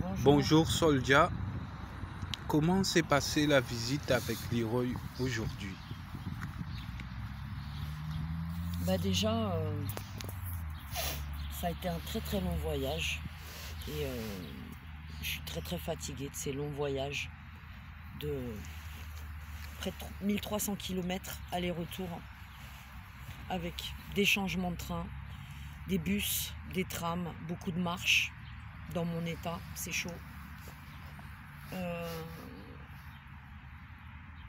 Bonjour. Bonjour Soldia, comment s'est passée la visite avec Leroy aujourd'hui? Déjà, ça a été un très long voyage et je suis très fatiguée de ces longs voyages de près de 1300 km aller-retour avec des changements de train, des bus, des trams, beaucoup de marches. Dans mon état, c'est chaud.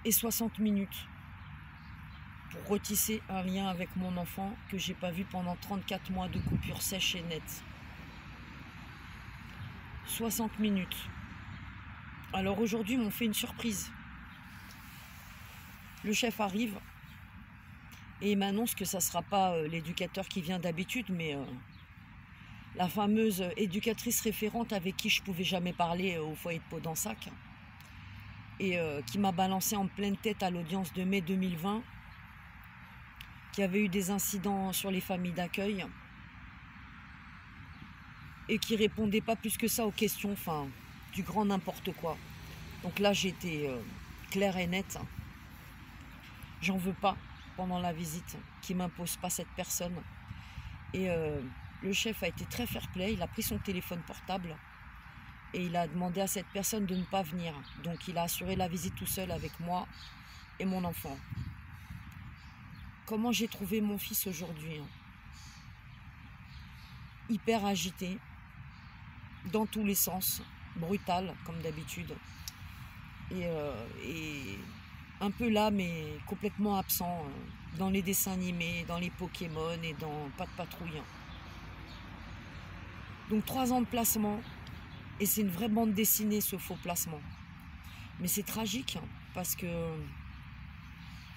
Et 60 minutes pour retisser un lien avec mon enfant que j'ai pas vu pendant 34 mois de coupure sèche et nette. 60 minutes. Alors aujourd'hui, ils m'ont fait une surprise. Le chef arrive et il m'annonce que ça ne sera pas l'éducateur qui vient d'habitude, mais la fameuse éducatrice référente avec qui je ne pouvais jamais parler au foyer de Podensac et qui m'a balancé en pleine tête à l'audience de mai 2020, qui avait eu des incidents sur les familles d'accueil et qui répondait pas plus que ça aux questions, enfin, du grand n'importe quoi. Donc là, j'étais claire et nette. J'en veux pas pendant la visite, qui m'impose pas cette personne. Et le chef a été très fair-play, il a pris son téléphone portable et il a demandé à cette personne de ne pas venir. Donc il a assuré la visite tout seul avec moi et mon enfant. Comment j'ai trouvé mon fils aujourd'hui? Hyper agité, dans tous les sens, brutal comme d'habitude. Et un peu là, mais complètement absent dans les dessins animés, dans les Pokémon et dans Pas de patrouille. Donc 3 ans de placement, et c'est une vraie bande dessinée ce faux placement. Mais c'est tragique parce que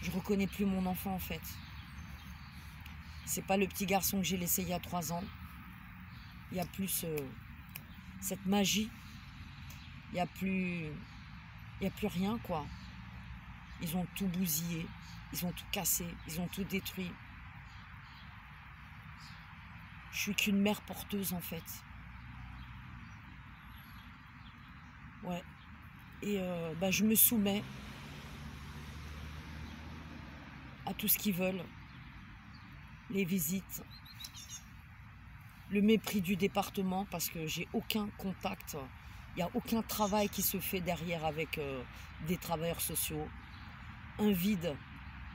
je reconnais plus mon enfant en fait. C'est pas le petit garçon que j'ai laissé il y a 3 ans. Il y a plus cette magie. Il y a plus rien quoi. Ils ont tout bousillé, ils ont tout cassé, ils ont tout détruit. Je suis qu'une mère porteuse en fait. Ouais. Et je me soumets à tout ce qu'ils veulent. Les visites, le mépris du département parce que j'ai aucun contact. Il n'y a aucun travail qui se fait derrière avec des travailleurs sociaux. Un vide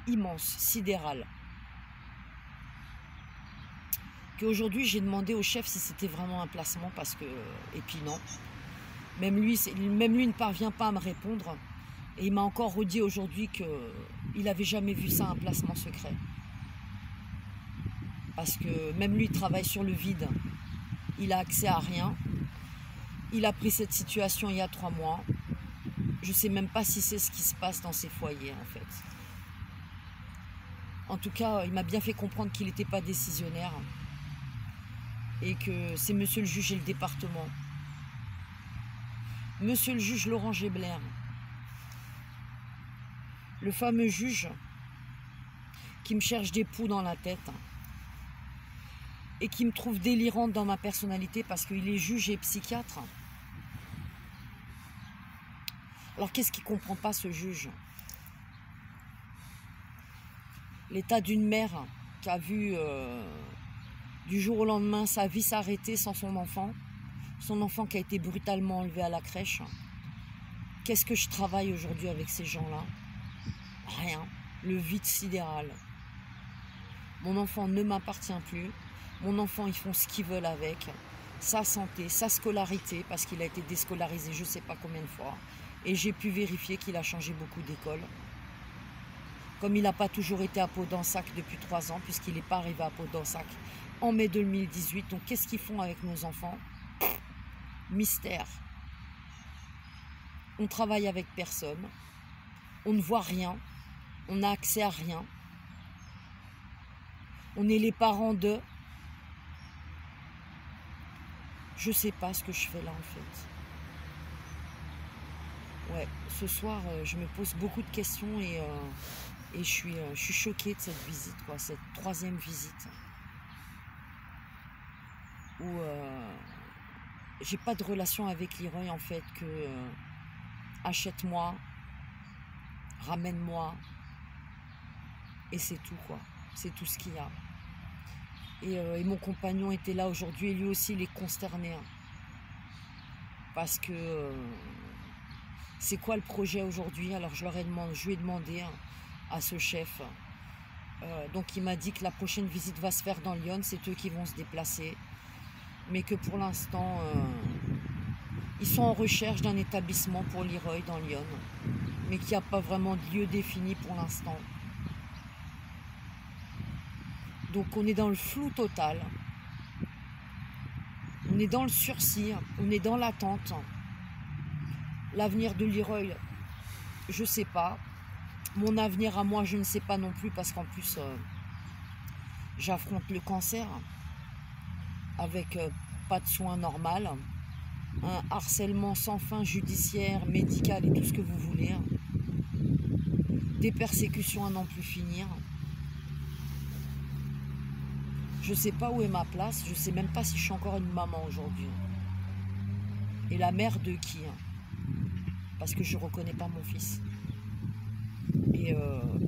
immense, sidéral. Qu'aujourd'hui, j'ai demandé au chef si c'était vraiment un placement parce que... Et puis non. Même lui ne parvient pas à me répondre. Et il m'a encore redit aujourd'hui qu'il n'avait jamais vu ça, un placement secret. Parce que même lui travaille sur le vide. Il a accès à rien. Il a pris cette situation il y a 3 mois. Je ne sais même pas si c'est ce qui se passe dans ces foyers en fait. En tout cas, il m'a bien fait comprendre qu'il n'était pas décisionnaire. Et que c'est monsieur le juge et le département. Monsieur le juge Laurent Gebler. Le fameux juge qui me cherche des poux dans la tête et qui me trouve délirante dans ma personnalité parce qu'il est juge et psychiatre. Alors qu'est-ce qu'il ne comprend pas ce juge? L'état d'une mère qui a vu du jour au lendemain sa vie s'arrêter sans son enfant qui a été brutalement enlevé à la crèche. Qu'est-ce que je travaille aujourd'hui avec ces gens-là? Rien. Le vide sidéral. Mon enfant ne m'appartient plus. Mon enfant, ils font ce qu'ils veulent avec. Sa santé, sa scolarité, parce qu'il a été déscolarisé je ne sais pas combien de fois. Et j'ai pu vérifier qu'il a changé beaucoup d'école. Comme il n'a pas toujours été à Podensac depuis 3 ans, puisqu'il n'est pas arrivé à Podensac en mai 2018. Donc qu'est-ce qu'ils font avec nos enfants? Mystère. On travaille avec personne. On ne voit rien. On n'a accès à rien. On est les parents de... Je sais pas ce que je fais là en fait. Ouais, ce soir, je me pose beaucoup de questions et je suis choquée de cette visite, quoi, cette 3e visite. Où j'ai pas de relation avec Leroy en fait que achète-moi, ramène-moi et c'est tout quoi. C'est tout ce qu'il y a. Et mon compagnon était là aujourd'hui et lui aussi il est consterné. Hein, parce que c'est quoi le projet aujourd'hui? Alors je lui ai demandé hein, à ce chef. Donc il m'a dit que la prochaine visite va se faire dans Lyon, c'est eux qui vont se déplacer. Mais que pour l'instant, ils sont en recherche d'un établissement pour Leroy dans Lyon. Mais qu'il n'y a pas vraiment de lieu défini pour l'instant. Donc on est dans le flou total. On est dans le sursis, on est dans l'attente. L'avenir de Leroy, je ne sais pas. Mon avenir à moi, je ne sais pas non plus parce qu'en plus, j'affronte le cancer avec pas de soins normaux, un harcèlement sans fin judiciaire, médical et tout ce que vous voulez, hein. Des persécutions à n'en plus finir. Je ne sais pas où est ma place, je ne sais même pas si je suis encore une maman aujourd'hui. Et la mère de qui hein, parce que je ne reconnais pas mon fils. Et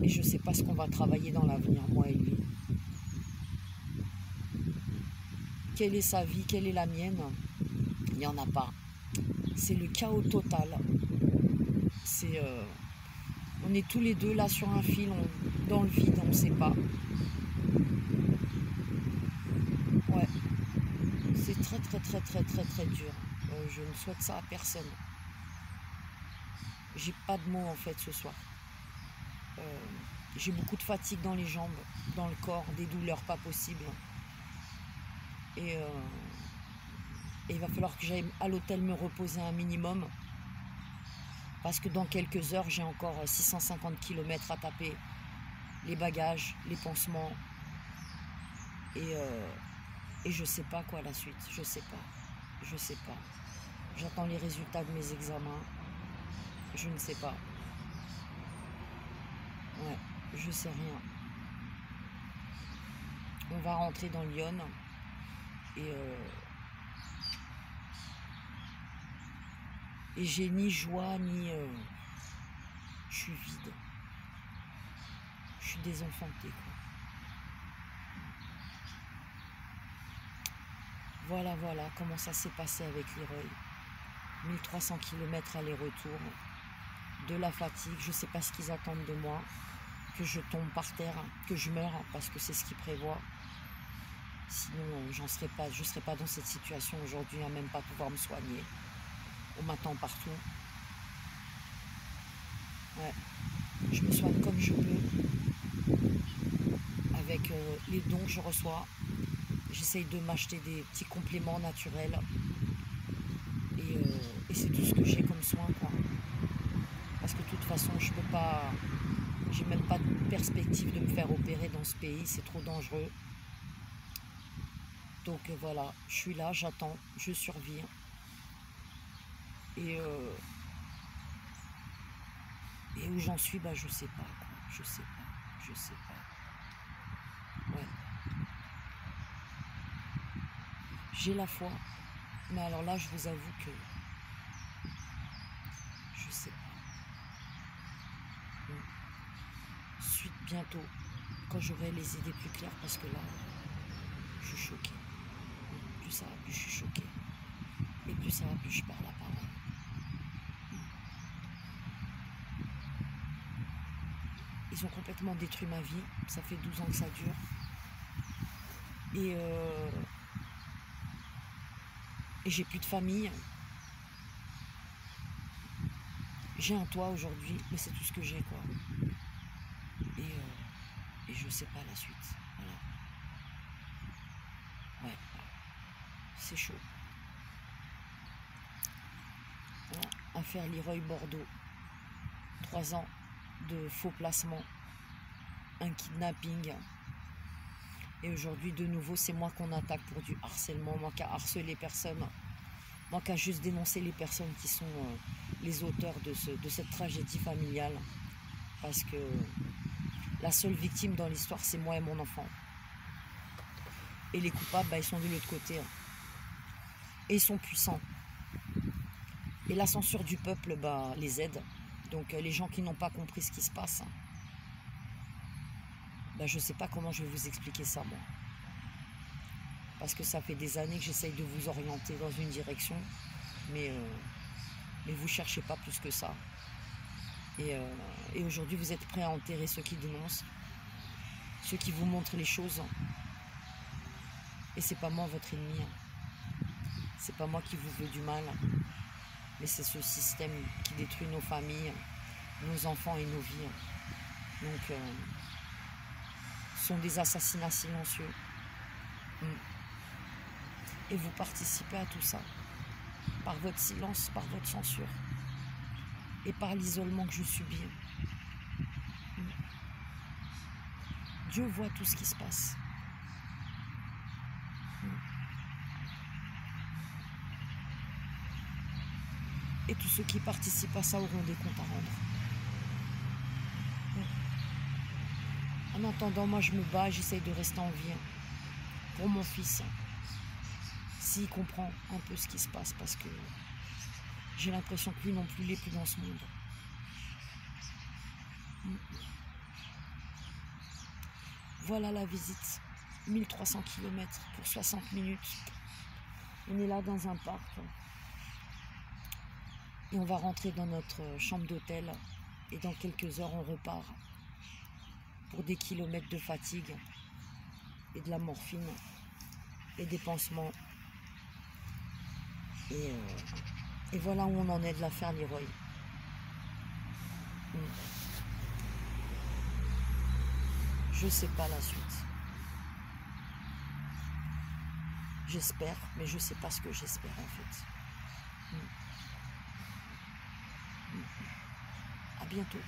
je ne sais pas ce qu'on va travailler dans l'avenir, moi et lui. Quelle est sa vie, quelle est la mienne? Il n'y en a pas. C'est le chaos total. On est tous les deux là sur un fil, dans le vide, on ne sait pas. Ouais. C'est très très très très très très dur. Je ne souhaite ça à personne. J'ai pas de mots en fait ce soir. J'ai beaucoup de fatigue dans les jambes, dans le corps, des douleurs pas possibles. Et il va falloir que j'aille à l'hôtel me reposer un minimum. Parce que dans quelques heures, j'ai encore 650 km à taper. Les bagages, les pansements. Et je sais pas quoi la suite. Je sais pas. Je sais pas. J'attends les résultats de mes examens. Je ne sais pas. Ouais, je sais rien. On va rentrer dans Lyon. Et j'ai ni joie, ni... je suis vide. Je suis désenfantée, quoi. Voilà comment ça s'est passé avec Leroy. 1300 km aller-retour. De la fatigue. Je ne sais pas ce qu'ils attendent de moi. Que je tombe par terre, que je meure, parce que c'est ce qu'ils prévoient. Sinon, je ne serais pas dans cette situation aujourd'hui, à même pas pouvoir me soigner. On m'attend partout. Ouais. Je me soigne comme je peux. Avec les dons que je reçois. J'essaye de m'acheter des petits compléments naturels. Et c'est tout ce que j'ai comme soin, quoi. Parce que de toute façon, je peux pas... J'ai même pas de perspective de me faire opérer dans ce pays. C'est trop dangereux. Donc voilà, je suis là, j'attends, je survis. Et où j'en suis, bah je sais pas, quoi. Je sais pas. Ouais. J'ai la foi, mais alors là, je vous avoue que je sais pas. Suite bientôt, quand j'aurai les idées plus claires, parce que là, je suis choquée. Plus ça va, plus je suis choquée. Et plus ça va, plus je perds la parole. Ils ont complètement détruit ma vie. Ça fait 12 ans que ça dure. Et j'ai plus de famille. J'ai un toit aujourd'hui, mais c'est tout ce que j'ai, quoi. Et je sais pas la suite. Voilà. Ouais. C'est chaud. Voilà. Affaire Leroy Bordeaux. 3 ans de faux placement. Un kidnapping. Et aujourd'hui, de nouveau, c'est moi qu'on attaque pour du harcèlement. Moi qui a harcelé les personnes. Moi qui a juste dénoncé les personnes qui sont les auteurs de cette tragédie familiale. Parce que la seule victime dans l'histoire, c'est moi et mon enfant. Et les coupables, bah, ils sont de l'autre côté. Hein. Et ils sont puissants. Et la censure du peuple les aide. Donc les gens qui n'ont pas compris ce qui se passe, je ne sais pas comment je vais vous expliquer ça, moi. Parce que ça fait des années que j'essaye de vous orienter dans une direction, mais vous ne cherchez pas plus que ça. Et aujourd'hui, vous êtes prêts à enterrer ceux qui dénoncent, ceux qui vous montrent les choses. Et c'est pas moi votre ennemi. C'est pas moi qui vous veux du mal. Mais c'est ce système qui détruit nos familles, nos enfants et nos vies. Donc, ce sont des assassinats silencieux. Et vous participez à tout ça, par votre silence, par votre censure, et par l'isolement que je subis. Dieu voit tout ce qui se passe. Et tous ceux qui participent à ça auront des comptes à rendre. En attendant, moi je me bats, j'essaye de rester en vie pour mon fils. S'il comprend un peu ce qui se passe, parce que j'ai l'impression que lui non plus, il n'est plus dans ce monde. Voilà la visite. 1300 km pour 60 minutes. On est là dans un parc. Et on va rentrer dans notre chambre d'hôtel. Et dans quelques heures, on repart. Pour des kilomètres de fatigue. Et de la morphine. Et des pansements. Et voilà où on en est de l'affaire Leroy. Je sais pas la suite. J'espère, mais je sais pas ce que j'espère en fait. À bientôt.